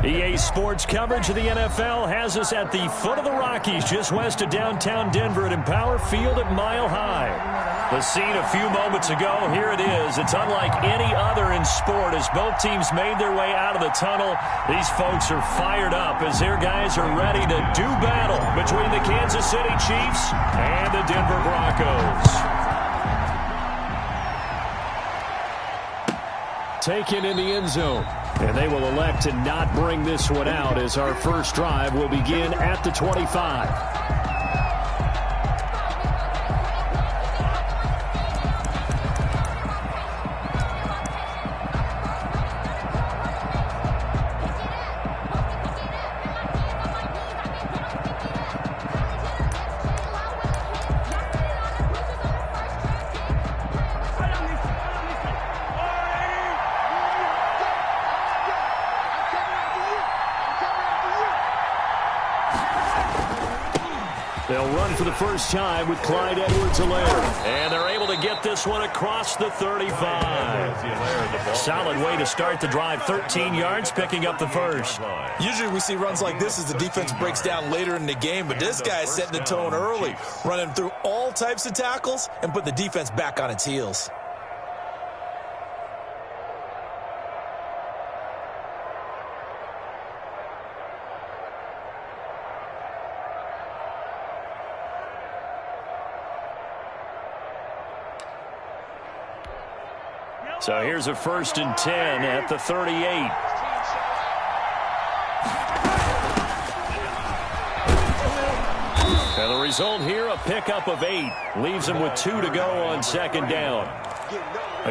EA Sports coverage of the NFL has us at the foot of the Rockies, just west of downtown Denver at Empower Field at Mile High. The scene a few moments ago, here it is. It's unlike any other in sport as both teams made their way out of the tunnel. These folks are fired up as their guys are ready to do battle between the Kansas City Chiefs and the Denver Broncos. Taken in the end zone. And they will elect to not bring this one out as our first drive will begin at the 25. They'll run for the first time with Clyde Edwards-Helaire. And they're able to get this one across the 35. Solid way to start the drive. 13 yards, picking up the first. Usually we see runs like this as the defense breaks down later in the game, but this guy is setting the tone early, running through all types of tackles and put the defense back on its heels. So here's a 1st and 10 at the 38. And the result here, a pickup of 8. Leaves them with 2 to go on 2nd down.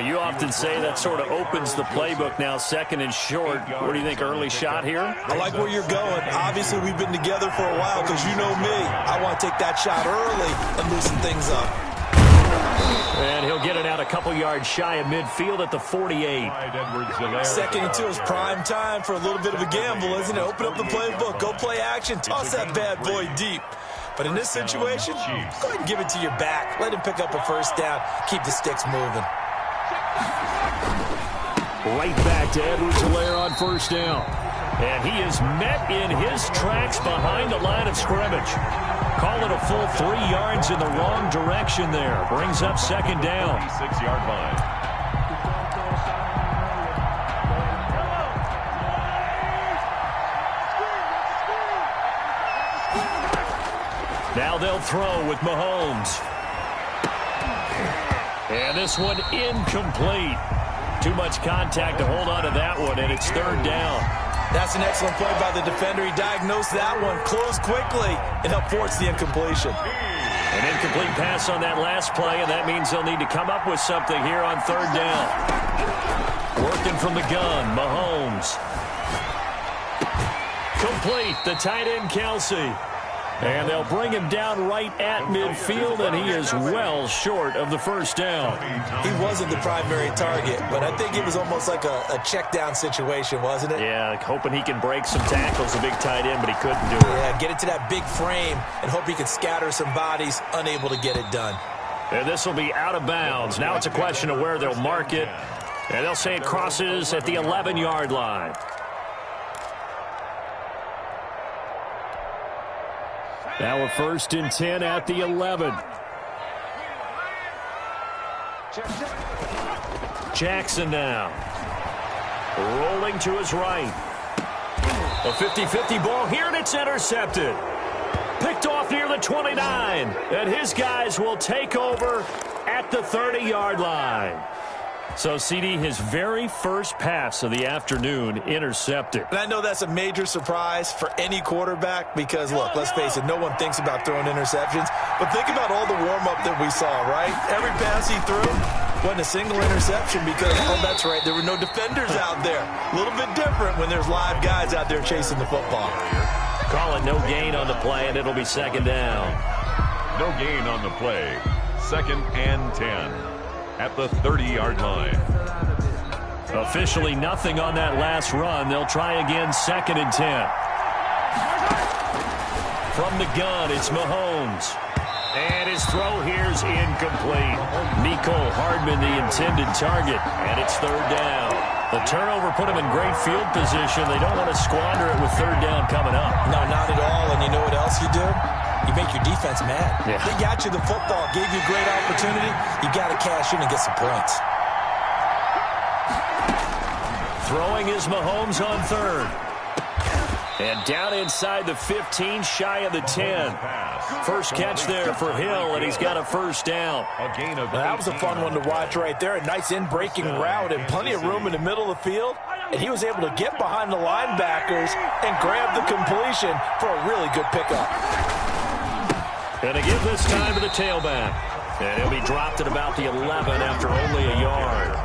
You often say that sort of opens the playbook now, 2nd and short. What do you think, early shot here? I like where you're going. Obviously, we've been together for a while because you know me. I want to take that shot early and loosen things up. And he'll get it out a couple yards shy of midfield at the 48. 2nd and 2 is prime time for a little bit of a gamble, isn't it? Open up the playbook, go play action, toss that bad boy deep. But in this situation, go ahead and give it to your back. Let him pick up a 1st down. Keep the sticks moving. Right back to Edwards-Helaire on 1st down. And he is met in his tracks behind the line of scrimmage. Call it a full 3 yards in the wrong direction there. Brings up 2nd down. 6-yard line. Now they'll throw with Mahomes. And this one incomplete. Too much contact to hold on to that one, and it's 3rd down. That's an excellent play by the defender. He diagnosed that one, closed quickly, and helped force the incompletion. An incomplete pass on that last play, and that means they'll need to come up with something here on 3rd down. Working from the gun, Mahomes. Complete, the tight end, Kelsey. And they'll bring him down right at midfield, and he is well short of the 1st down. He wasn't the primary target, but I think it was almost like a check down situation, wasn't it? Yeah, like hoping he can break some tackles, a big tight end, but he couldn't do it. Yeah, get it to that big frame and hope he can scatter some bodies, unable to get it done. And this will be out of bounds. Now it's a question of where they'll mark it, and they'll say it crosses at the 11-yard line. Now a 1st and 10 at the 11. Jackson now. Rolling to his right. A 50-50 ball here, and it's intercepted. Picked off near the 29. And his guys will take over at the 30-yard line. So, CD, his very first pass of the afternoon intercepted. And I know that's a major surprise for any quarterback because, look, let's face it, no one thinks about throwing interceptions. But think about all the warm-up that we saw, right? Every pass he threw wasn't a single interception because, oh, that's right, there were no defenders out there. A little bit different when there's live guys out there chasing the football. Call it no gain on the play, and it'll be 2nd down. No gain on the play. 2nd and 10. At the 30-yard line. Officially nothing on that last run. They'll try again, 2nd and 10. From the gun, it's Mahomes. And his throw here's incomplete. Mecole Hardman, the intended target, and it's 3rd down. The turnover put him in great field position. They don't want to squander it with third down coming up. No, not at all. And you know what else you do? You make your defense mad. Yeah. They got you the football, gave you a great opportunity. You got to cash in and get some points. Throwing is Mahomes on third. And down inside the 15, shy of the 10. First catch there for Hill, and he's got a first down. That was a fun one to watch right there. A nice in-breaking route and plenty of room in the middle of the field. And he was able to get behind the linebackers and grab the completion for a really good pickup. And to give this time to the tailback. And he'll be dropped at about the 11 after only a yard.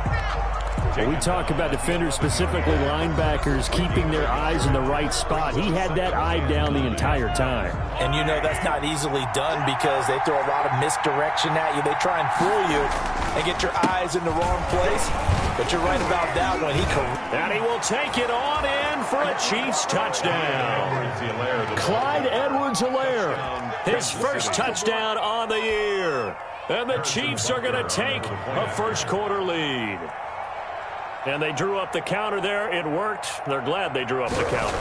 When we talk about defenders, specifically linebackers, keeping their eyes in the right spot. He had that eye down the entire time. And you know that's not easily done because they throw a lot of misdirection at you. They try and fool you and get your eyes in the wrong place. But you're right about that one. And he will take it on in for a Chiefs touchdown. Clyde Edwards-Helaire, his first touchdown on the year. And the Chiefs are going to take a first-quarter lead. And they drew up the counter there. It worked. They're glad they drew up the counter.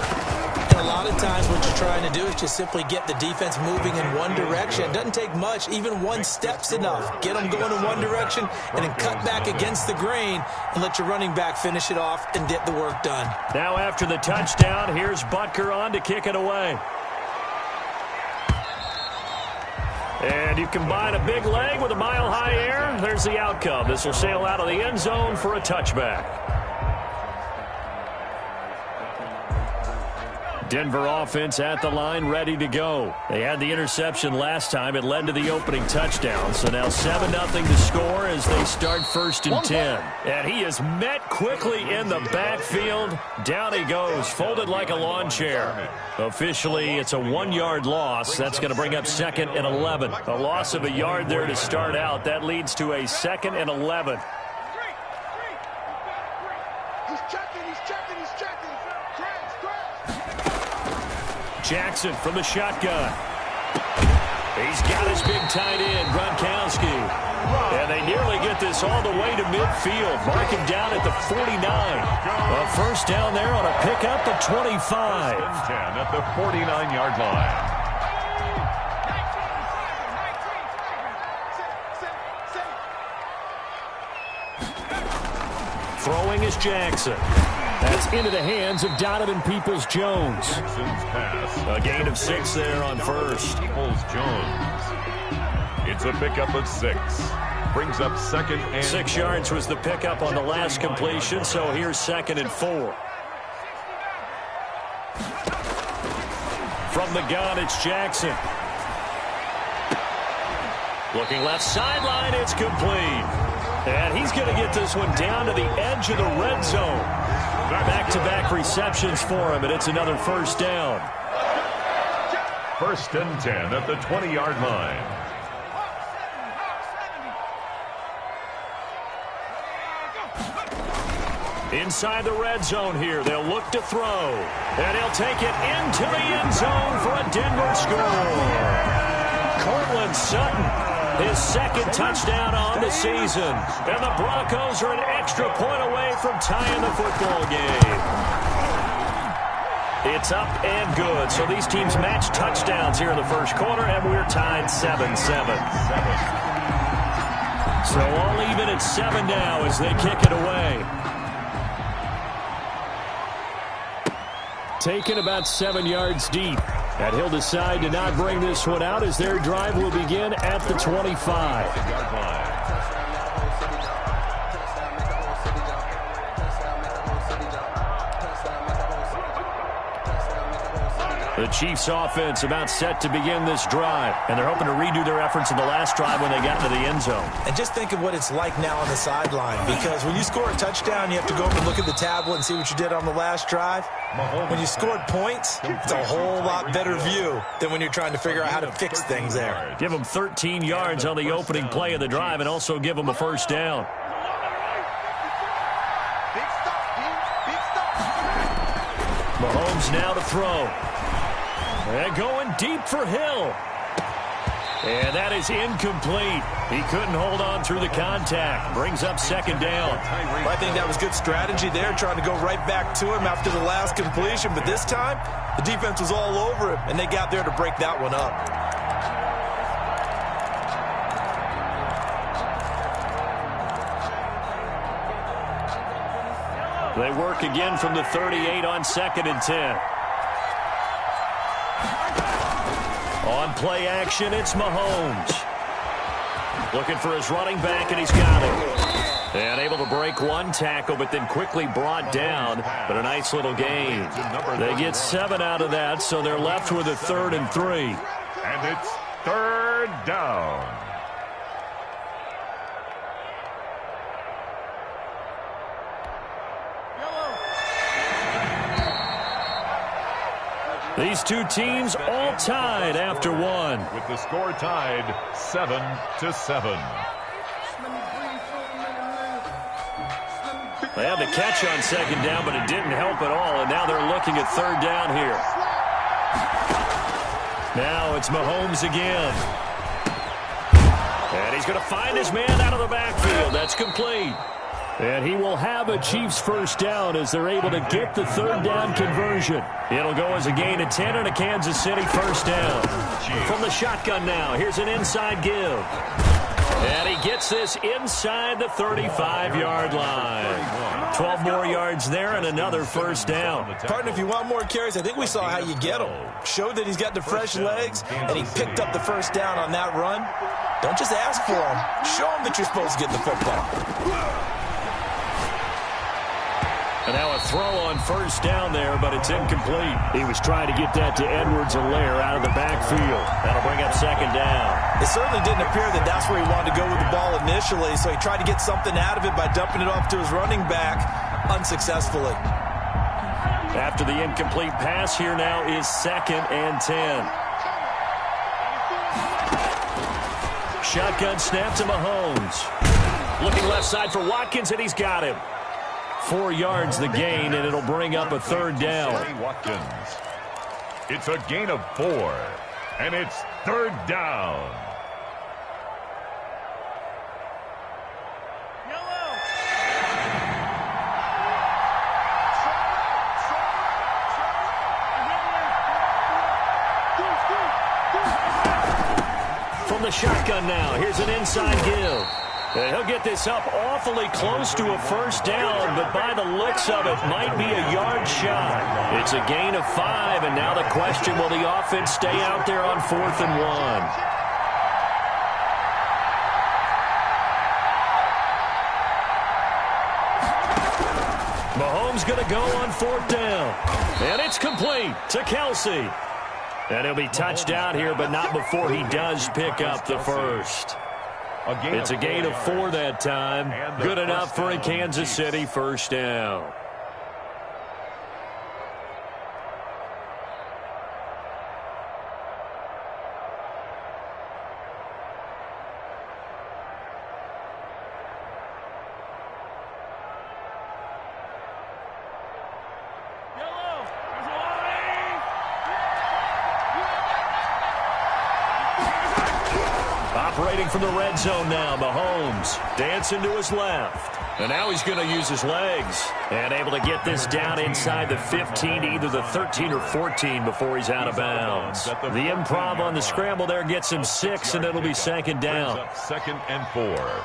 And a lot of times what you're trying to do is just simply get the defense moving in one direction. It doesn't take much. Even one step's enough. Get them going in one direction and then cut back against the grain and let your running back finish it off and get the work done. Now after the touchdown, here's Butker on to kick it away. And you combine a big leg with a mile-high air, there's the outcome. This will sail out of the end zone for a touchback. Denver offense at the line, ready to go. They had the interception last time. It led to the opening touchdown. So now 7-0 to score as they start 1st and 10. And he is met quickly in the backfield. Down he goes, folded like a lawn chair. Officially, it's a 1-yard loss. That's going to bring up 2nd and 11. A loss of a yard there to start out. That leads to a 2nd and 11. Jackson from the shotgun. He's got his big tight end, Gronkowski. And they nearly get this all the way to midfield. Mark him down at the 49. A first down there on a pickup at 25. 10 at the 49-yard line. Throwing is Jackson. That's into the hands of Donovan Peoples-Jones. A gain of 6 there on first. Peoples-Jones. It's a pickup of 6. Brings up 2nd and 6 yards was the pickup on the last completion, so here's 2nd and 4. From the gun, it's Jackson. Looking left sideline, it's complete. And he's going to get this one down to the edge of the red zone. Back-to-back receptions for him, and it's another first down. 1st and 10 at the 20-yard line. Inside the red zone here, they'll look to throw. And he'll take it into the end zone for a Denver score. Cortland Sutton. His 2nd touchdown on the season. And the Broncos are an extra point away from tying the football game. It's up and good. So these teams match touchdowns here in the first quarter, and we're tied 7-7. So all even at 7 now as they kick it away. Taken about 7 yards deep. And he'll decide to not bring this one out as their drive will begin at the 25. The Chiefs offense about set to begin this drive. And they're hoping to redo their efforts in the last drive when they got into the end zone. And just think of what it's like now on the sideline. Because when you score a touchdown, you have to go up and look at the tablet and see what you did on the last drive. When you scored points, it's a whole lot better view than when you're trying to figure out how to fix things there. Give them 13 yards on the opening play of the drive and also give them a first down. Mahomes now to throw. And going deep for Hill. And that is incomplete. He couldn't hold on through the contact. Brings up second down. I think that was good strategy there, trying to go right back to him after the last completion. But this time, the defense was all over him, and they got there to break that one up. They work again from the 38 on 2nd and 10. On play action, it's Mahomes. Looking for his running back, and he's got it. And able to break one tackle, but then quickly brought down. But a nice little gain. They get 7 out of that, so they're left with a 3rd and 3. And it's 3rd down. These two teams all tied after one. With the score tied 7-7. They had the catch on 2nd down, but it didn't help at all, and now they're looking at 3rd down here. Now it's Mahomes again. And he's going to find his man out of the backfield. That's complete. And he will have a Chiefs first down as they're able to get the 3rd down conversion. It'll go as a gain of 10 and a Kansas City first down. From the shotgun now, here's an inside give. And he gets this inside the 35-yard line. 12 more yards there and another first down. Partner, if you want more carries, I think we saw how you get him. Showed that he's got the fresh legs, and he picked up the first down on that run. Don't just ask for him. Show him that you're supposed to get the football. And now a throw on first down there, but it's incomplete. He was trying to get that to Edwards-Helaire out of the backfield. That'll bring up 2nd down. It certainly didn't appear that that's where he wanted to go with the ball initially, so he tried to get something out of it by dumping it off to his running back unsuccessfully. After the incomplete pass, here now is 2nd and 10. Shotgun snap to Mahomes. Looking left side for Watkins, and he's got him. 4 yards the gain, and it'll bring up a 3rd down. Watkins. It's a gain of 4, and it's 3rd down. From the shotgun now, here's an inside give. He'll get this up awfully close to a first down, but by the looks of it, might be a yard shy. It's a gain of 5, and now the question, will the offense stay out there on 4th and 1? Mahomes going to go on 4th down. And it's complete to Kelsey. And he'll be touched out here, but not before he does pick up the first. It's a gain of 4 that time. Good enough for a Kansas City first down. Operating from the red zone now, Mahomes dancing to his left. And now he's going to use his legs. And able to get this down inside the 15, either the 13 or 14 before he's out of bounds. The improv on the scramble there gets him 6, and it'll be 2nd down. 2nd and 4.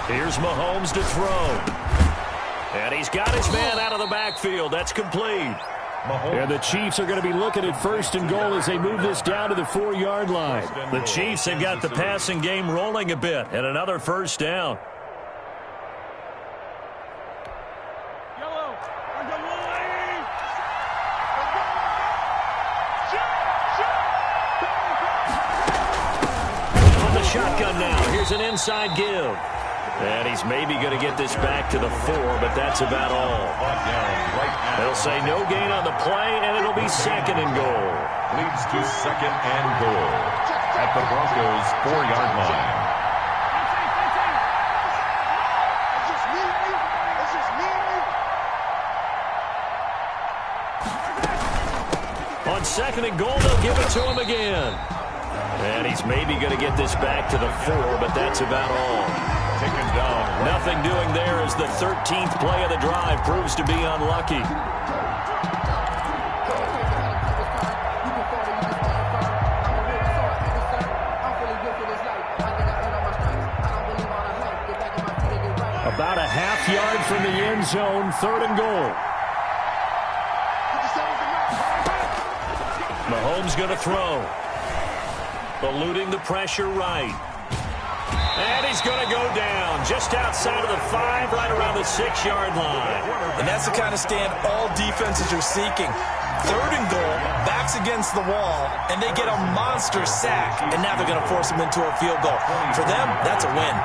Here's Mahomes to throw. And he's got his man out of the backfield. That's complete. And the Chiefs are going to be looking at 1st and goal as they move this down to the 4-yard line. The Chiefs have got the passing game rolling a bit, and another first down. Here's an inside give. And he's maybe going to get this back to the 4, but that's about all. They'll say no gain on the play, and it'll be second and goal. Leads to second and goal at the Broncos' 4-yard line. On second and goal, they'll give it to him again. And he's maybe going to get this back to the 4, but that's about all. Taken down. Nothing doing there as the 13th play of the drive proves to be unlucky. About a half yard from the end zone, third and goal. Mahomes going to throw. Eluding the pressure right. And he's going to go down just outside of the 5, right around the 6-yard line. And that's the kind of stand all defenses are seeking. Third and goal, backs against the wall, and they get a monster sack. And now they're going to force him into a field goal. For them, that's a win.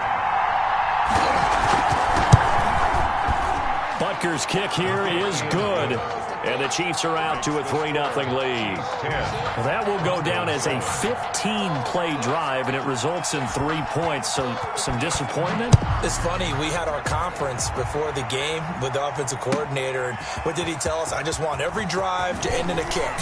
Butker's kick here is good. And the Chiefs are out to a 3-0 lead. Well, that will go down as a 15-play drive, and it results in 3 points. So some disappointment? It's funny. We had our conference before the game with the offensive coordinator. And what did he tell us? I just want every drive to end in a kick,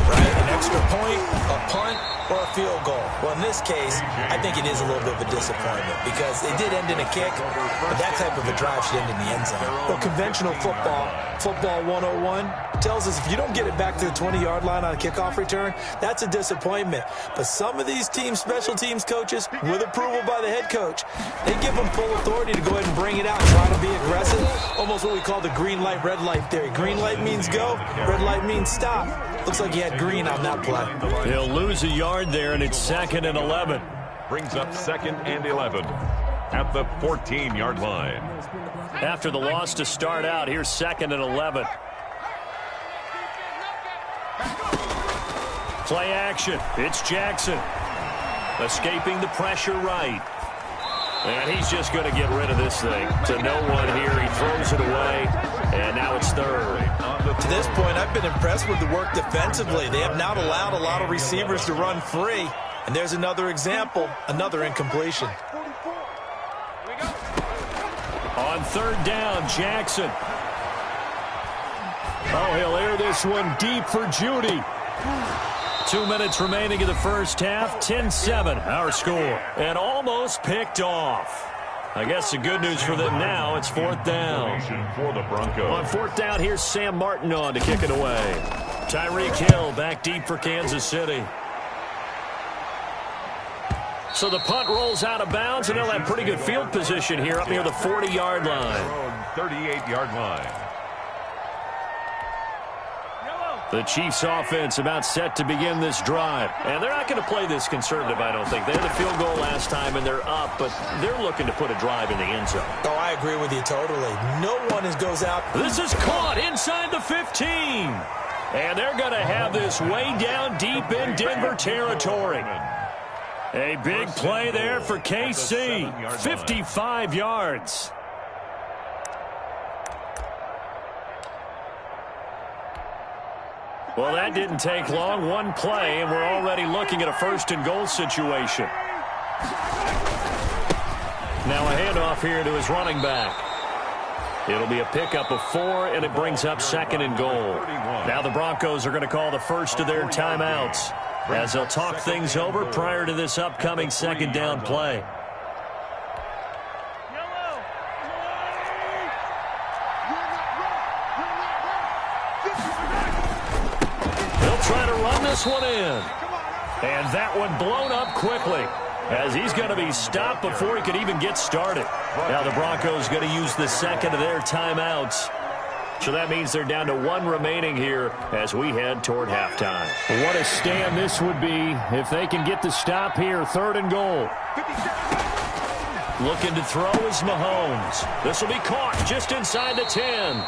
right? An extra point, a punt, or a field goal. Well, in this case, I think it is a little bit of a disappointment because it did end in a kick, but that type of a drive should end in the end zone. Well, conventional football 101, tells us if you don't get it back to the 20-yard line on a kickoff return, that's a disappointment. But some of these team special teams coaches, with approval by the head coach, they give them full authority to go ahead and bring it out, try to be aggressive, almost what we call the green light, red light theory. Green light means go, red light means stop. Looks like he had green on that play. He'll lose a yard there, and it's 2nd and 11. Brings up 2nd and 11 at the 14-yard line. After the loss to start out, here's 2nd and 11. Play action. It's Jackson. Escaping the pressure right. And he's just going to get rid of this thing. To no one here. He throws it away. And now it's 3rd. To this point, I've been impressed with the work defensively. They have not allowed a lot of receivers to run free. And there's another example, another incompletion. On 3rd down, Jackson. Oh, he'll air this one deep for Judy. 2 minutes remaining in the first half. 10-7, our score. And almost picked off. I guess the good news for them now, it's 4th down. For the Broncos. On 4th down, here's Sam Martin on to kick it away. Tyreek Hill back deep for Kansas City. So the punt rolls out of bounds, and they'll have pretty good field position here up near the 40-yard line. 38-yard line. The Chiefs offense about set to begin this drive. And they're not going to play this conservative, I don't think. They had the field goal last time, and they're up, but they're looking to put a drive in the end zone. Oh, I agree with you totally. No one goes out. This is caught inside the 15. And they're going to have this way down deep in Denver territory. A big play there for KC. 55 yards. Well, that didn't take long. One play, and we're already looking at a 1st and goal situation. Now a handoff here to his running back. It'll be a pickup of 4, and it brings up 2nd and goal. Now the Broncos are going to call the first of their timeouts as they'll talk things over prior to this upcoming 2nd down play. Trying to run this one in. And that one blown up quickly as he's going to be stopped before he could even get started. Now the Broncos going to use the 2nd of their timeouts. So that means they're down to 1 remaining here as we head toward halftime. What a stand this would be if they can get the stop here. 3rd and goal. Looking to throw is Mahomes. This will be caught just inside the 10.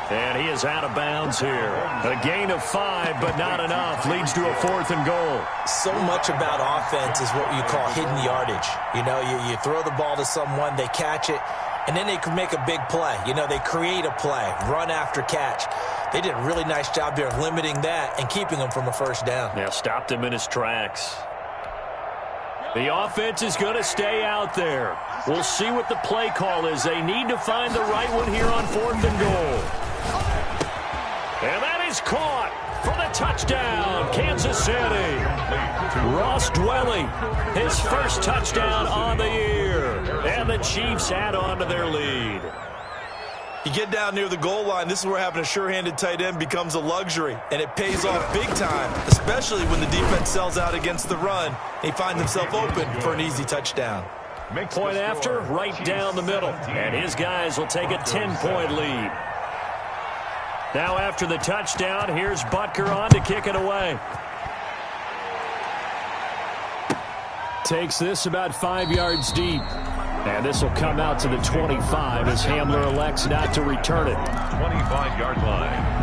And he is out of bounds here. A gain of 5, but not enough. Leads to a 4th and goal. So much about offense is what you call hidden yardage. You know, you throw the ball to someone, they catch it, and then they can make a big play. You know, they create a play, run after catch. They did a really nice job there of limiting that and keeping him from a first down. Yeah, stopped him in his tracks. The offense is going to stay out there. We'll see what the play call is. They need to find the right one here on 4th and goal. And that is caught for the touchdown, Kansas City. Ross Dwelly, his first touchdown on the year. And the Chiefs add on to their lead. You get down near the goal line, this is where having a sure-handed tight end becomes a luxury, and it pays off big time, especially when the defense sells out against the run. They find themselves open for an easy touchdown. Point after, right down the middle. And his guys will take a 10-point lead. Now after the touchdown, here's Butker on to kick it away. Takes this about 5 yards deep. And this will come out to the 25 as Hamler elects not to return it. 25-yard line.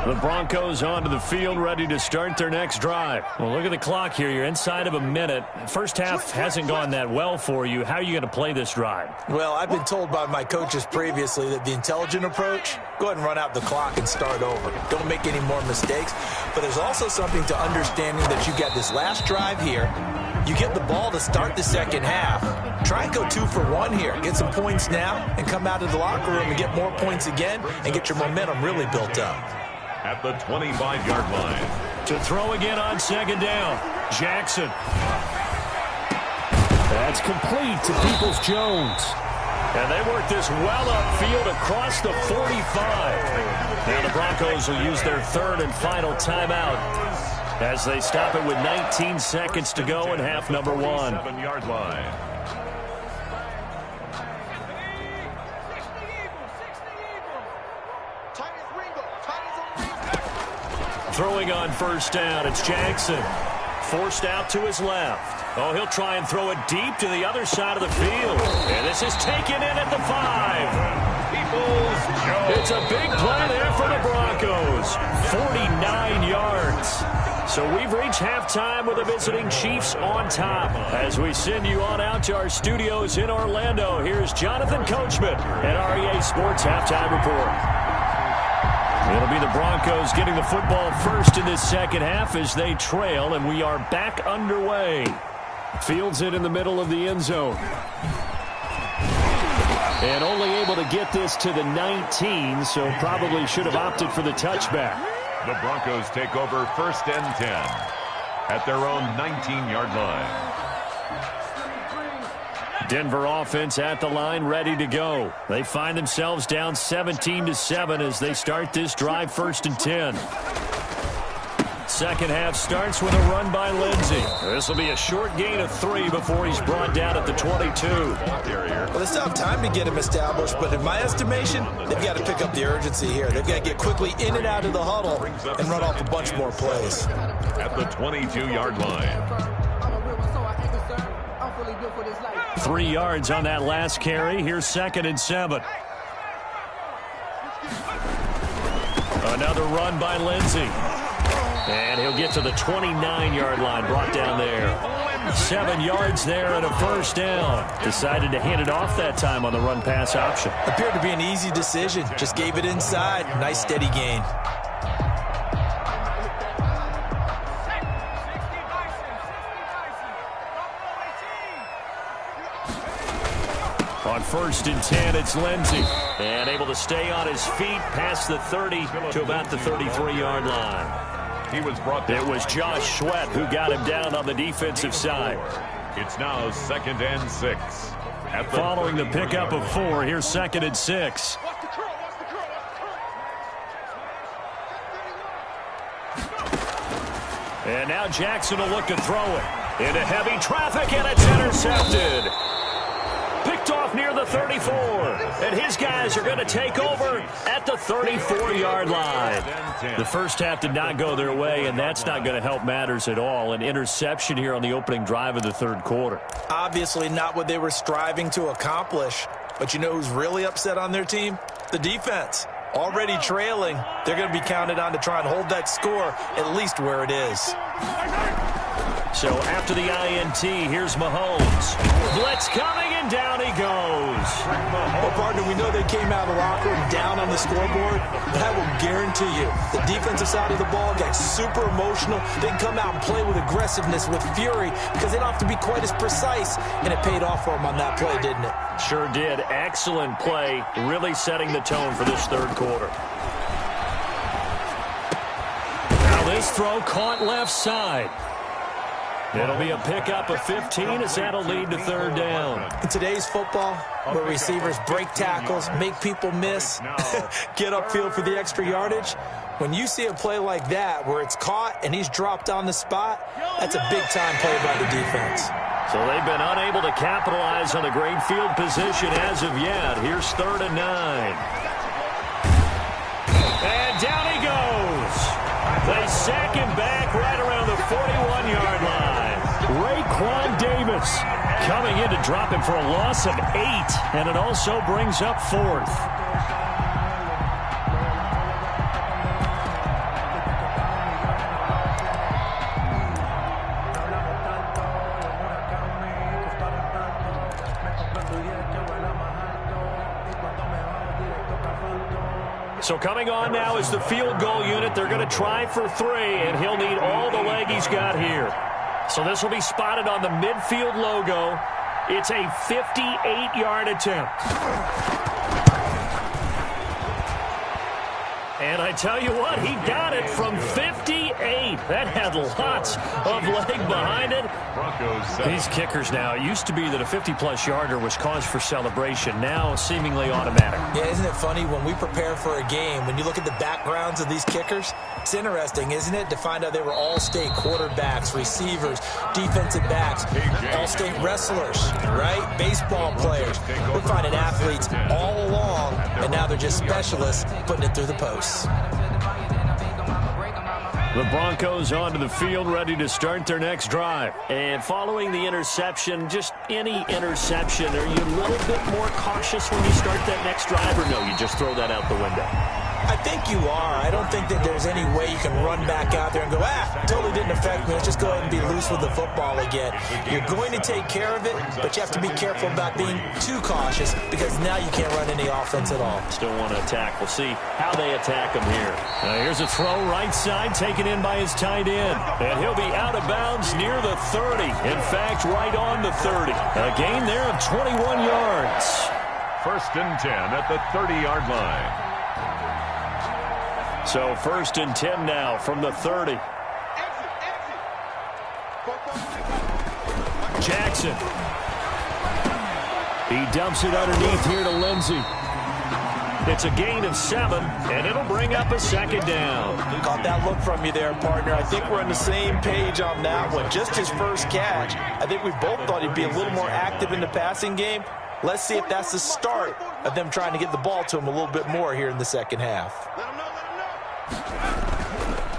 The Broncos onto the field, ready to start their next drive. Well, look at the clock here. You're inside of a minute. First half hasn't gone that well for you. How are you going to play this drive? Well, I've been told by my coaches previously that the intelligent approach, go ahead and run out the clock and start over. Don't make any more mistakes. But there's also something to understanding that you got this last drive here. You get the ball to start the second half. Try and go 2 for 1 here. Get some points now and come out of the locker room and get more points again and get your momentum really built up. At the 25-yard line. To throw again on second down. Jackson. That's complete to Peoples-Jones. And they work this well upfield across the 45. Now the Broncos will use their 3rd and final timeout as they stop it with 19 seconds to go in half number 1. 7-yard line. Throwing on first down, it's Jackson. Forced out to his left. Oh, he'll try and throw it deep to the other side of the field. And this is taken in at the 5. It's a big play there for the Broncos. 49 yards. So we've reached halftime with the visiting Chiefs on top. As we send you on out to our studios in Orlando, here's Jonathan Coachman at REA Sports Halftime Report. It'll be the Broncos getting the football first in this second half as they trail, and we are back underway. Fields it in the middle of the end zone. And only able to get this to the 19, so probably should have opted for the touchback. The Broncos take over 1st and 10 at their own 19-yard line. Denver offense at the line, ready to go. They find themselves down 17-7 as they start this drive 1st and 10. Second half starts with a run by Lindsey. This will be a short gain of 3 before he's brought down at the 22. Well, they still have time to get him established, but in my estimation, they've got to pick up the urgency here. They've got to get quickly in and out of the huddle and run off a bunch more plays. At the 22-yard line. 3 yards on that last carry. Here's 2nd and 7. Another run by Lindsey. And he'll get to the 29-yard line, brought down there. 7 yards there and a first down. Decided to hand it off that time on the run-pass option. Appeared to be an easy decision. Just gave it inside. Nice steady gain. On 1st and 10, it's Lindsey. And able to stay on his feet past the 30 to about the 33-yard line. He was brought down. It was Josh Sweat who got him down on the defensive side. It's now 2nd and 6. Following the pickup of 4, here's 2nd and 6. And now Jackson will look to throw it into heavy traffic, and it's intercepted. Picked off off near the 34. And his guys are going to take over at the 34-yard line. The first half did not go their way, and that's not going to help matters at all. An interception here on the opening drive of the third quarter. Obviously not what they were striving to accomplish. But you know who's really upset on their team? The defense. Already trailing, they're going to be counted on to try and hold that score at least where it is. So after the INT, here's Mahomes. Blitz coming, and down he goes. Well, partner, we know they came out of the locker room down on the scoreboard. But I will guarantee you, the defensive side of the ball got super emotional. They can come out and play with aggressiveness, with fury, because they don't have to be quite as precise. And it paid off for them on that play, didn't it? Sure did. Excellent play, really setting the tone for this third quarter. Now this throw caught left side. It'll be a pickup of 15 as that'll lead to third down. In today's football, where receivers break tackles, make people miss, get upfield for the extra yardage, when you see a play like that where it's caught and he's dropped on the spot, that's a big-time play by the defense. So they've been unable to capitalize on a great field position as of yet. Here's 3rd and 9. And down he goes. They sack him back right around the 41-yard line. Raekwon Davis coming in to drop him for a loss of 8, and it also brings up 4th. So coming on now is the field goal unit. They're going to try for 3, and he'll need all the leg he's got here. So this will be spotted on the midfield logo. It's a 58-yard attempt. And I tell you what, he got it from 58. That had lots of leg behind it. These kickers now, it used to be that a 50-plus yarder was cause for celebration. Now seemingly automatic. Yeah, isn't it funny when we prepare for a game, when you look at the backgrounds of these kickers, it's interesting, isn't it, to find out they were all-state quarterbacks, receivers, defensive backs, all-state wrestlers, right? Baseball players. We're finding athletes all along, and now they're just specialists putting it through the posts. The Broncos onto the field, ready to start their next drive. And following the interception, just any interception, are you a little bit more cautious when you start that next drive, or no, you just throw that out the window? I think you are. I don't think that there's any way you can run back out there and go, totally didn't affect me. Let's just go ahead and be loose with the football again. You're going to take care of it, but you have to be careful about being too cautious because now you can't run any offense at all. Still want to attack. We'll see how they attack him here. Here's a throw right side, taken in by his tight end. And he'll be out of bounds near the 30. In fact, right on the 30. A gain there of 21 yards. 1st and 10 at the 30-yard line. So 1st and 10 now from the 30. Jackson. He dumps it underneath here to Lindsey. It's a gain of 7, and it'll bring up a 2nd down. Caught that look from you there, partner. I think we're on the same page on that one. Just his first catch. I think we both thought he'd be a little more active in the passing game. Let's see if that's the start of them trying to get the ball to him a little bit more here in the second half.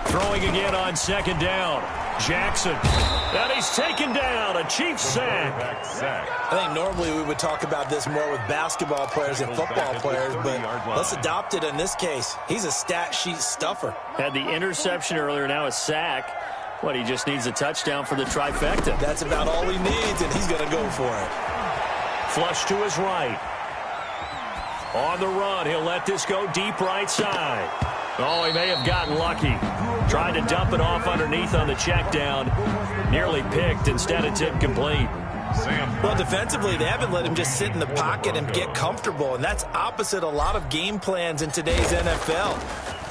Throwing again on 2nd down. Jackson. And he's taken down. A Chiefs sack. I think normally we would talk about this more with basketball players and football players, but let's adopt it in this case. He's a stat sheet stuffer. Had the interception earlier, now a sack. What, he just needs a touchdown for the trifecta. That's about all he needs, and he's going to go for it. Flush to his right. On the run, he'll let this go deep right side. Oh, he may have gotten lucky. Tried to dump it off underneath on the check down. Nearly picked. Instead, it's incomplete. Well, defensively, they haven't let him just sit in the pocket and get comfortable, and that's opposite a lot of game plans in today's NFL.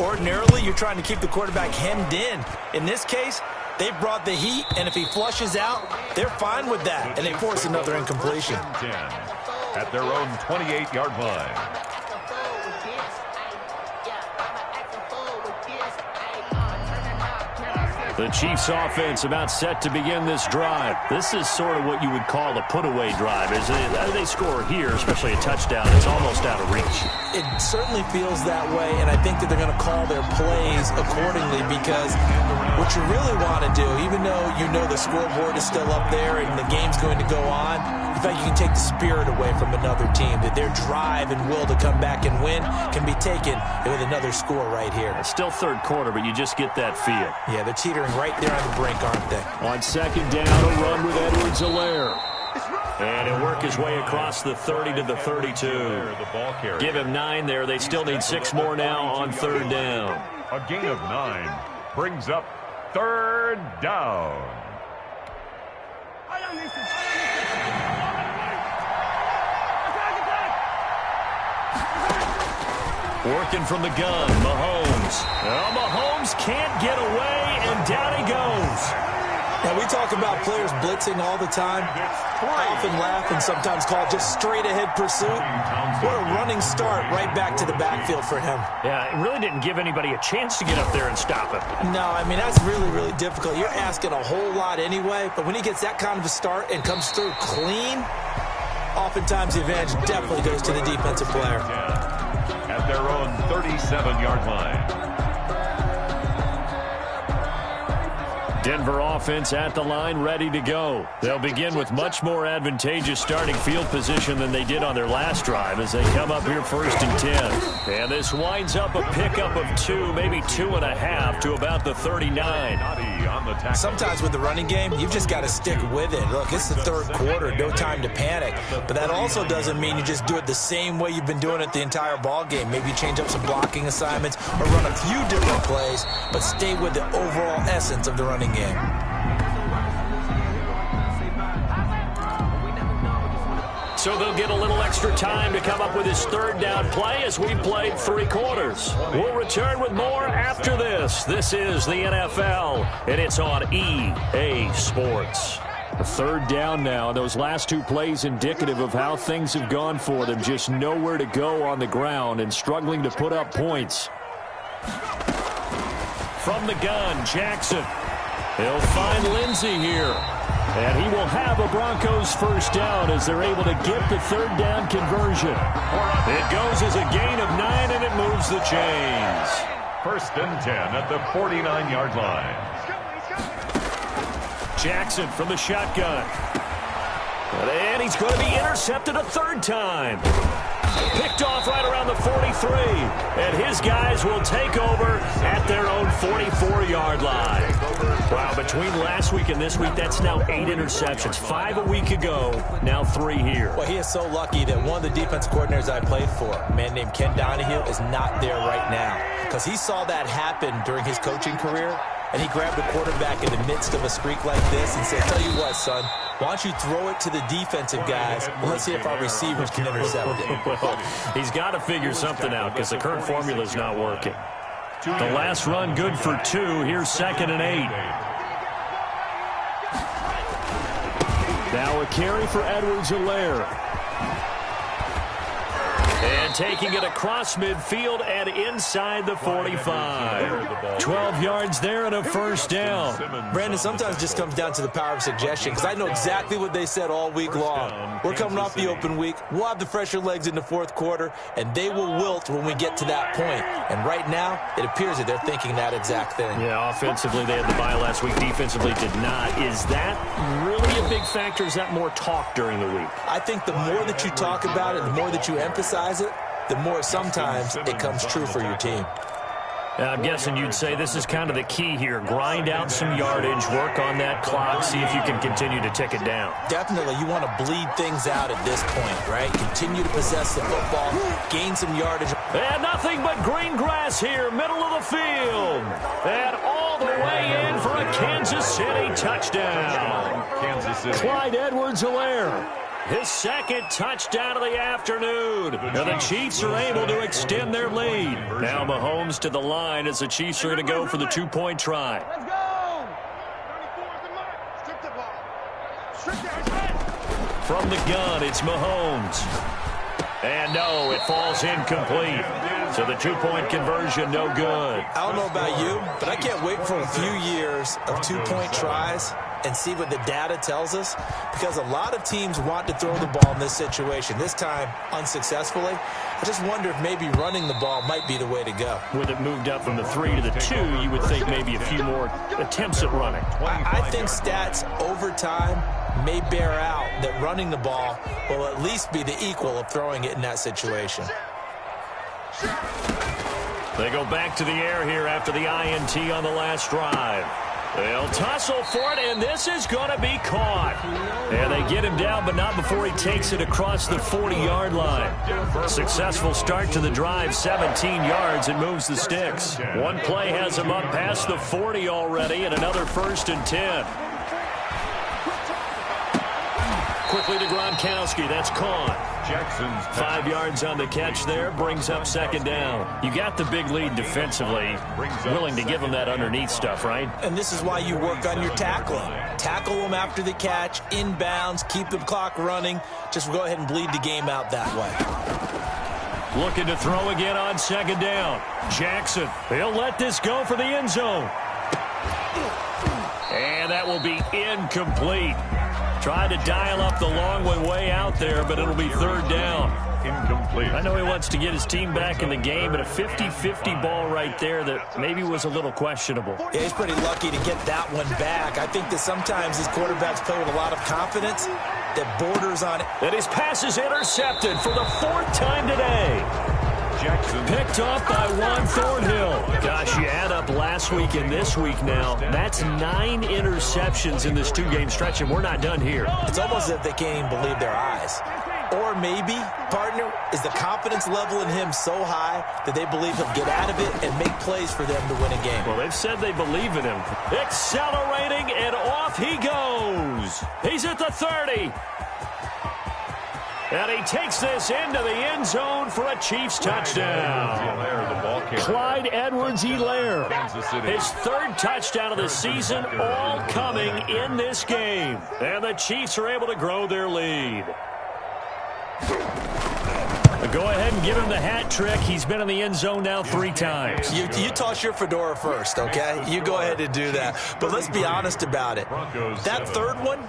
Ordinarily, you're trying to keep the quarterback hemmed in. In this case, they brought the heat, and if he flushes out, they're fine with that, and they force another incompletion. At their own 28-yard line. The Chiefs offense about set to begin this drive. This is sort of what you would call a put-away drive. As they score here, especially a touchdown, it's almost out of reach. It certainly feels that way, and I think that they're going to call their plays accordingly, because what you really want to do, even though you know the scoreboard is still up there and the game's going to go on, in fact, you can take the spirit away from another team, that their drive and will to come back and win can be taken with another score right here. It's still third quarter, but you just get that feel. Yeah, they're teetering right there on the brink, aren't they? On second down, a run with Edwards-Helaire. And he'll work his way across the 30 to the 32. Give him 9 there. They still need 6 more now on third down. A gain of 9 brings up third down. Working from the gun, Mahomes. Well, Mahomes can't get away, and down he goes. Now, we talk about players blitzing all the time. I often laugh and sometimes call just straight-ahead pursuit. What a running start right back to the backfield for him. Yeah, it really didn't give anybody a chance to get up there and stop him. No, I mean, that's really, really difficult. You're asking a whole lot anyway, but when he gets that kind of a start and comes through clean, oftentimes the advantage definitely goes to the defensive player. At their own 37-yard line. Denver offense at the line, ready to go. They'll begin with much more advantageous starting field position than they did on their last drive as they come up here first and 10. And this winds up a pickup of 2, maybe 2.5 to about the 39. Sometimes with the running game, you've just got to stick with it. Look, it's the third quarter, no time to panic. But that also doesn't mean you just do it the same way you've been doing it the entire ball game. Maybe change up some blocking assignments or run a few different plays, but stay with the overall essence of the running game. So they'll get a little extra time to come up with his third down play as we played 3 quarters. We'll return with more after this. This is the NFL, and it's on EA Sports. A third down now. Those last 2 plays indicative of how things have gone for them. Just nowhere to go on the ground and struggling to put up points. From the gun, Jackson. He'll find Lindsey here. And he will have a Broncos first down as they're able to get the third down conversion. It goes as a gain of 9, and it moves the chains. First and 10 at the 49-yard line. Jackson from the shotgun. And he's going to be intercepted a third time. Picked off right around the 43. And his guys will take over at their own 44-yard line. Wow, between last week and this week, that's now 8 interceptions. 5 a week ago, now 3 here. Well, he is so lucky that one of the defense coordinators I played for, a man named Ken Donahue, is not there right now. Because he saw that happen during his coaching career, and he grabbed the quarterback in the midst of a streak like this and said, tell you what, son, why don't you throw it to the defensive guys, and let's see if our receivers can intercept it. Well, he's got to figure something out because the current formula is not working. The last run good for 2. Here's 2nd and 8. Now a carry for Edwards-Helaire. And taking it across midfield and inside the 45. 12 yards there and a first down. Brandon, sometimes it just comes down to the power of suggestion, because I know exactly what they said all week long. We're coming off the open week. We'll have the fresher legs in the fourth quarter, and they will wilt when we get to that point. And right now, it appears that they're thinking that exact thing. Yeah, offensively, they had the bye last week. Defensively, did not. Is that really a big factor? Is that more talk during the week? I think the more that you talk about it, the more that you emphasize it, the more sometimes it comes true for your team. I'm guessing you'd say this is kind of the key here. Grind out some yardage, work on that clock, see if you can continue to tick it down. Definitely, you want to bleed things out at this point, right? Continue to possess the football, gain some yardage. And nothing but green grass here, middle of the field. And all the way in for a Kansas City touchdown. Kansas City. Clyde Edwards-Helaire. His second touchdown of the afternoon. Now the Chiefs are able to extend their lead. Now Mahomes to the line as the Chiefs are going to go for the 2-point try. Let's go! 34 is the mark. Strip the ball. From the gun, it's Mahomes. And no, it falls incomplete. So the two-point conversion, no good. I don't know about you, but I can't wait for a few years of two-point tries and see what the data tells us, because a lot of teams want to throw the ball in this situation. This time, unsuccessfully. I just wonder if maybe running the ball might be the way to go. With it moved up from the 3 to the 2, you would think maybe a few more attempts at running. I think stats over time may bear out that running the ball will at least be the equal of throwing it in that situation. They go back to the air here after the INT on the last drive. They'll tussle for it, and this is going to be caught. And they get him down, but not before he takes it across the 40-yard line. Successful start to the drive, 17 yards, and moves the sticks. One play has him up past the 40 already, and another 1st and 10. Quickly to Gronkowski. That's caught. Jackson's 5 yards on the catch there. Brings up 2nd down. You got the big lead defensively. Willing to give them that underneath stuff, right? And this is why you work on your tackling. Tackle them after the catch, inbounds, keep the clock running. Just go ahead and bleed the game out that way. Looking to throw again on 2nd down. Jackson. He'll let this go for the end zone. And that will be incomplete. Tried to dial up the long way out there, but it'll be 3rd down. incomplete. I know he wants to get his team back in the game, but a 50-50 ball right there that maybe was a little questionable. Yeah, he's pretty lucky to get that one back. I think that sometimes his quarterbacks play with a lot of confidence that borders on it. And his pass is intercepted for the 4th time today. Jackson. Picked off by Juan Thornhill. Gosh, you add up last week and this week now. That's 9 interceptions in this 2-game stretch, and we're not done here. It's almost as if they can't even believe their eyes. Or maybe, partner, is the confidence level in him so high that they believe he'll get out of it and make plays for them to win a game. Well, they've said they believe in him. Accelerating, and off he goes. He's at the 30. And he takes this into the end zone for a Chiefs touchdown. Clyde Edwards-Helaire. His 3rd touchdown of the season, all coming in this game. And the Chiefs are able to grow their lead. Go ahead and give him the hat trick. He's been in the end zone now 3 times. You toss your fedora first, okay? You go ahead and do that. But let's be honest about it. That 3rd one,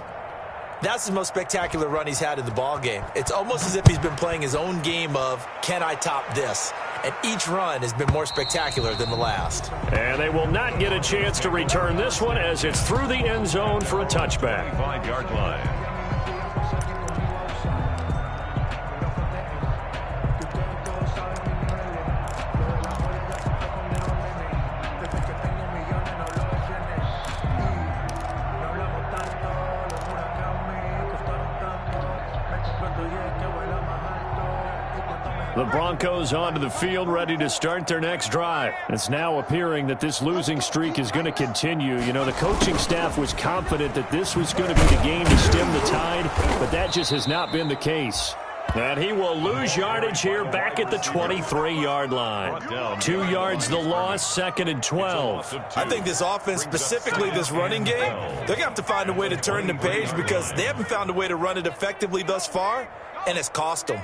that's the most spectacular run he's had in the ball game. It's almost as if he's been playing his own game of, can I top this? And each run has been more spectacular than the last. And they will not get a chance to return this one as it's through the end zone for a touchback. 5-yard line. The Broncos onto the field, ready to start their next drive. It's now appearing that this losing streak is going to continue. You know, the coaching staff was confident that this was going to be the game to stem the tide, but that just has not been the case. And he will lose yardage here back at the 23-yard line. 2 yards the loss, 2nd and 12. I think this offense, specifically this running game, they're going to have to find a way to turn the page because they haven't found a way to run it effectively thus far, and it's cost them.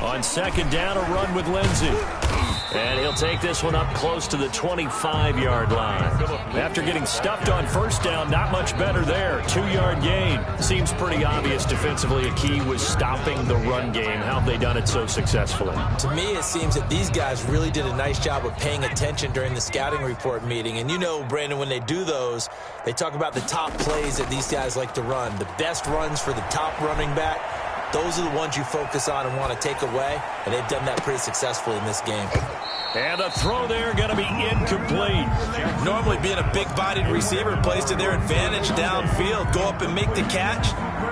On 2nd down, a run with Lindsey. And he'll take this one up close to the 25-yard line. After getting stuffed on 1st down, not much better there. 2-yard gain. Seems pretty obvious defensively a key was stopping the run game. How have they done it so successfully? To me, it seems that these guys really did a nice job of paying attention during the scouting report meeting. And you know, Brandon, when they do those, they talk about the top plays that these guys like to run. The best runs for the top running back. Those are the ones you focus on and want to take away, and they've done that pretty successfully in this game. And the throw there going to be incomplete. Normally being a big-bodied receiver plays to their advantage downfield. Go up and make the catch,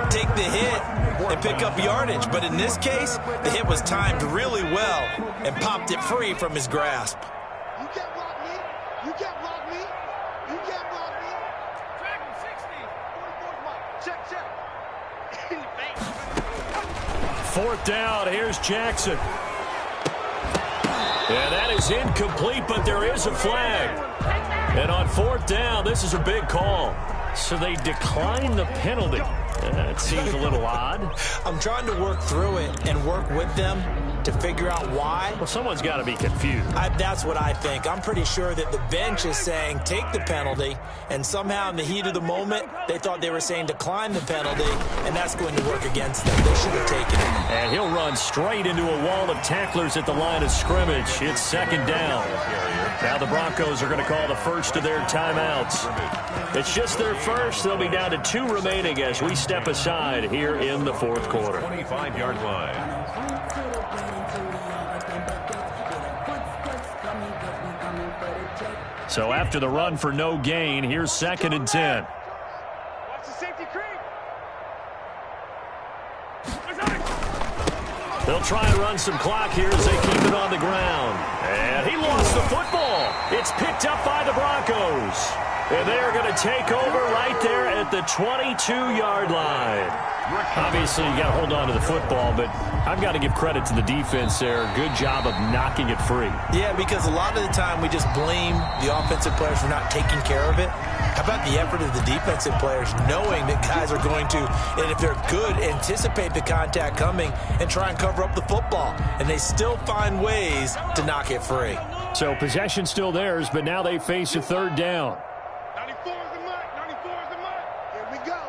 take the hit, and pick up yardage. But in this case, the hit was timed really well and popped it free from his grasp. You can't block me. You can't block me. You can't block me. Track him 60. 44's Mike. Check. In the face. 4th down, here's Jackson. And that is incomplete, but there is a flag. And on 4th down, this is a big call. So they decline the penalty. That seems a little odd. I'm trying to work through it and work with them to figure out why. Well, someone's got to be confused. That's what I think. I'm pretty sure that the bench is saying take the penalty, and somehow in the heat of the moment, they thought they were saying decline the penalty, and that's going to work against them. They should have taken it. And he'll run straight into a wall of tacklers at the line of scrimmage. It's second down. Now the Broncos are going to call the first of their timeouts. It's just their first. They'll be down to 2 remaining as we step aside here in the fourth quarter. 25-yard line. So after the run for no gain, here's 2nd and 10. Watch the safety creep. They'll try and run some clock here as they keep it on the ground. And he lost the football. It's picked up by the Broncos. And they're going to take over right there at the 22-yard line. Obviously, you got to hold on to the football, but I've got to give credit to the defense there. Good job of knocking it free. Yeah, because a lot of the time we just blame the offensive players for not taking care of it. How about the effort of the defensive players knowing that guys are going to, and if they're good, anticipate the contact coming and try and cover up the football. And they still find ways to knock it free. So possession still theirs, but now they face a 3rd down. 94 is the mark. 94 is the mark. Here we go.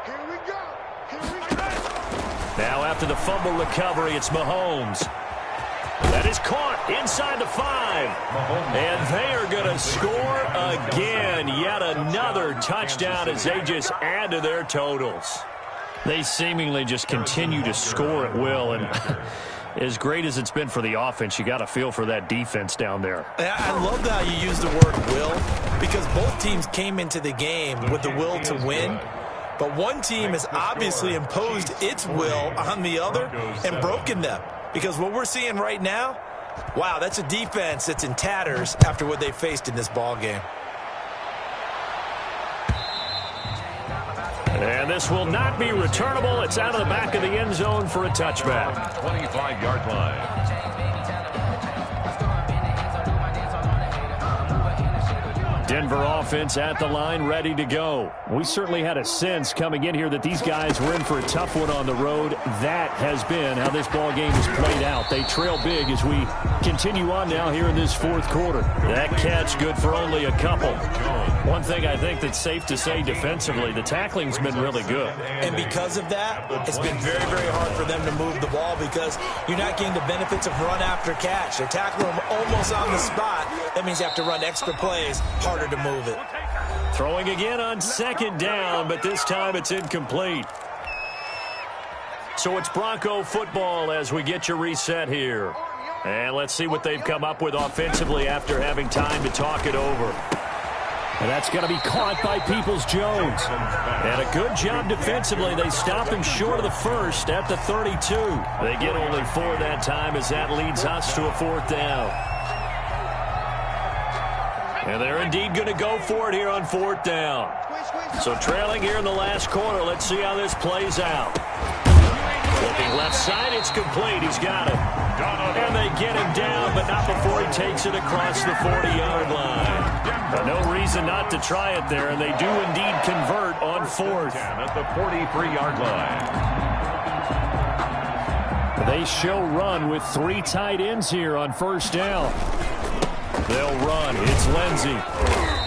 Here we go. Here we go. Now after the fumble recovery, it's Mahomes. That is caught inside the 5. And they are going to score again. Yet another touchdown as they just add to their totals. They seemingly just continue to score at will. And as great as it's been for the offense, you got to feel for that defense down there. I love how you use the word will, because both teams came into the game with the will to win. But one team has obviously imposed its will on the other and broken them. Because what we're seeing right now, wow, that's a defense that's in tatters after what they faced in this ball game. And this will not be returnable. It's out of the back of the end zone for a touchback. 25-yard line. Denver offense at the line, ready to go. We certainly had a sense coming in here that these guys were in for a tough one on the road. That has been how this ball game has played out. They trail big as we continue on now here in this fourth quarter. That catch good for only a couple. One thing I think that's safe to say defensively, the tackling's been really good. And because of that, it's been very, very hard for them to move the ball because you're not getting the benefits of run after catch. They're tackling them almost on the spot. That means you have to run extra plays, harder to move it. Throwing again on 2nd down, but this time it's incomplete. So it's Bronco football as we get your reset here. And let's see what they've come up with offensively after having time to talk it over. And that's going to be caught by Peoples-Jones. And a good job defensively. They stop him short of the first at the 32. They get only 4 that time as that leads us to a 4th down. And they're indeed going to go for it here on 4th down. So trailing here in the last quarter. Let's see how this plays out. Looking left side, it's complete. He's got it. And they get him down, but not before he takes it across the 40-yard line. No reason not to try it there, and they do indeed convert on 4th. At the 43-yard line. They show run with 3 tight ends here on 1st down. They'll run. It's Lindsey.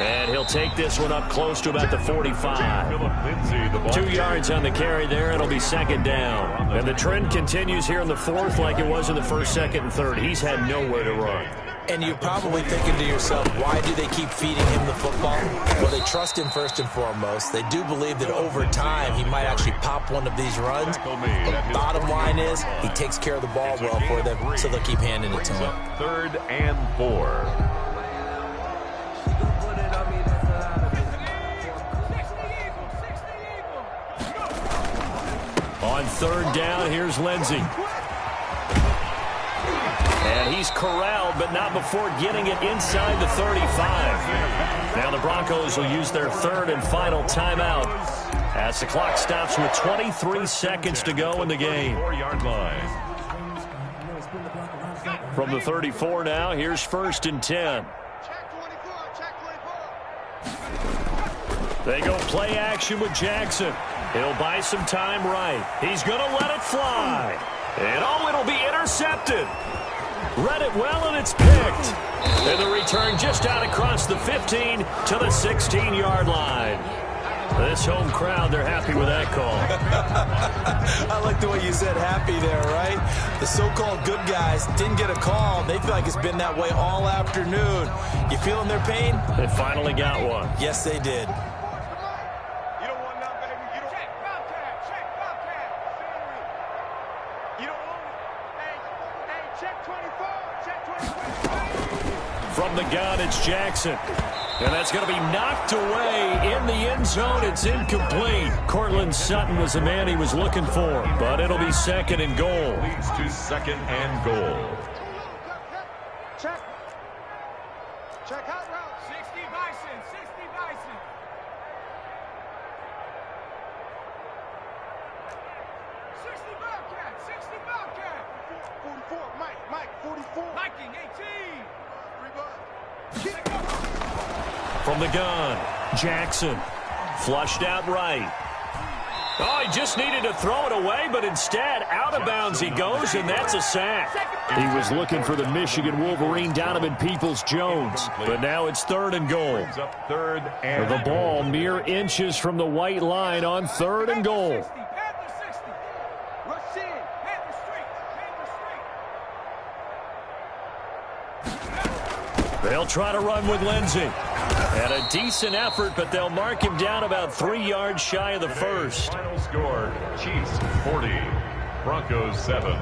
And he'll take this one up close to about the 45. 2 yards on the carry there. It'll be 2nd down. And the trend continues here in the 4th like it was in the 1st, 2nd, and 3rd. He's had nowhere to run. And you're probably thinking to yourself, why do they keep feeding him the football? Well, they trust him first and foremost. They do believe that over time he might actually pop one of these runs. But the bottom line is he takes care of the ball well for them, so they'll keep handing it to him. 3rd and 4. On 3rd down, here's Lindsey. And he's corralled, but not before getting it inside the 35. Now the Broncos will use their 3rd and final timeout as the clock stops with 23 seconds to go in the game. 4-yard line. From the 34 now, here's 1st and 10. They go play action with Jackson. He'll buy some time right. He's going to let it fly. And oh, it'll be intercepted. Read it well, and it's picked. And the return just out across the 15 to the 16-yard line. This home crowd, they're happy with that call. I like the way you said happy there, right? The so-called good guys didn't get a call. They feel like it's been that way all afternoon. You feeling their pain? They finally got one. Yes, they did. You don't want none, baby. You don't check Bobcat. Check Bobcat. You don't want it. Hey, check 24. Check 24. From the gun, it's Jackson. And that's going to be knocked away in the end zone. It's incomplete. Cortland Sutton was the man he was looking for, but it'll be second and goal. Leads to second and goal. Check. Check out route. 60 Bison. 60 Bison. 60 Bobcat. 60 Bobcat. 44. Mike. 44. Viking 18. 3 bucks. From the gun, Jackson flushed out right. Oh, he just needed to throw it away, but instead, out of bounds he goes, and that's a sack. He was looking for the Michigan Wolverine, Donovan Peoples-Jones, but now it's third and goal. Brings up third and The ball mere inches from the white line on third and goal. Rush in. Panther Street. They'll try to run with Lindsey. And a decent effort, but they'll mark him down about 3 yards shy of the first. final score, Chiefs 40, Broncos 7.